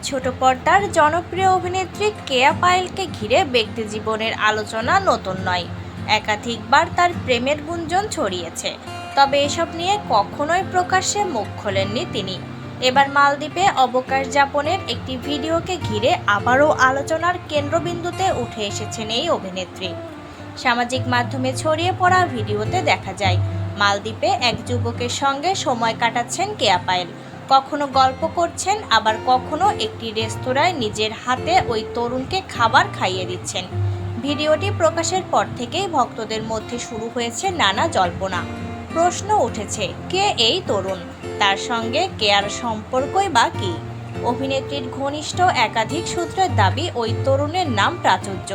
ছোট পর্দার জনপ্রিয় অভিনেত্রী কেয়া পায়েলকে ঘিরে ব্যক্তি জীবনের আলোচনা নতুন নয়। একাধিকবার তার প্রেমের গুঞ্জন ছড়িয়েছে, তবে এসব নিয়ে কখনোই প্রকাশ্যে মুখ খোলেননি তিনি। এবার মালদ্বীপে অবকাশ যাপনের একটি ভিডিওকে ঘিরে আবারও আলোচনার কেন্দ্রবিন্দুতে উঠে এসেছেন এই অভিনেত্রী। সামাজিক মাধ্যমে ছড়িয়ে পড়া ভিডিওতে দেখা যায় মালদ্বীপে এক যুবকের সঙ্গে সময় কাটাচ্ছেন কেয়া পায়েল। কখনো গল্প করছেন, আবার কখনো একটি রেস্তোরাঁয় নিজের হাতে ওই তরুণকে খাবার খাইয়ে দিচ্ছেন। ভিডিওটি প্রকাশের পর থেকেই ভক্তদের মধ্যে শুরু হয়েছে নানা জল্পনা। প্রশ্ন উঠেছে, কে এই তরুণ, তার সঙ্গে কেয়ার সম্পর্কই বা কী? অভিনেত্রীর ঘনিষ্ঠ একাধিক সূত্রের দাবি ওই তরুণের নাম প্রাচুর্য।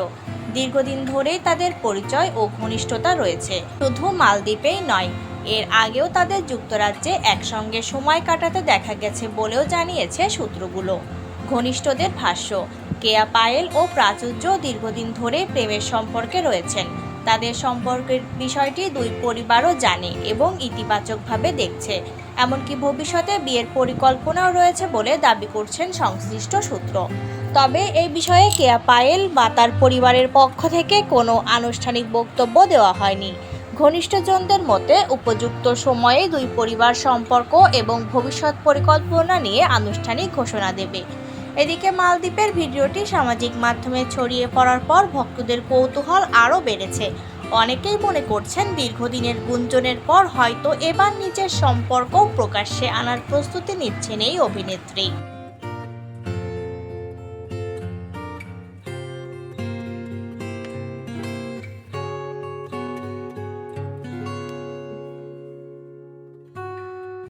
দীর্ঘদিন ধরেই তাদের পরিচয় ও ঘনিষ্ঠতা রয়েছে, শুধু মালদ্বীপেই নয়, এর আগেও তাদের যুক্তরাজ্যে একসঙ্গে সময় কাটাতে দেখা গেছে বলেও জানিয়েছে সূত্রগুলো। ঘনিষ্ঠদের ভাষ্য, কেয়া পায়েল ও প্রাচুর্য দীর্ঘদিন ধরে প্রেমের সম্পর্কে রয়েছেন। তাদের সম্পর্কের বিষয়টি দুই পরিবারও জানে এবং ইতিবাচকভাবে দেখছে। এমনকি ভবিষ্যতে বিয়ের পরিকল্পনাও রয়েছে বলে দাবি করছেন সংশ্লিষ্ট সূত্র। তবে এই বিষয়ে কেয়া পায়েল বা তার পরিবারের পক্ষ থেকে কোনো আনুষ্ঠানিক বক্তব্য দেওয়া হয়নি। ঘনিষ্ঠজনদের মতে উপযুক্ত সময়ে দুই পরিবার সম্পর্ক এবং ভবিষ্যৎ পরিকল্পনা নিয়ে আনুষ্ঠানিক ঘোষণা দেবে। এদিকে মালদ্বীপের ভিডিওটি সামাজিক মাধ্যমে ছড়িয়ে পড়ার পর ভক্তদের কৌতূহল আরও বেড়েছে। অনেকেই মনে করছেন দীর্ঘদিনের গুঞ্জনের পর হয়তো এবার নিজের সম্পর্ক প্রকাশ্যে আনার প্রস্তুতি নিচ্ছেন এই অভিনেত্রী।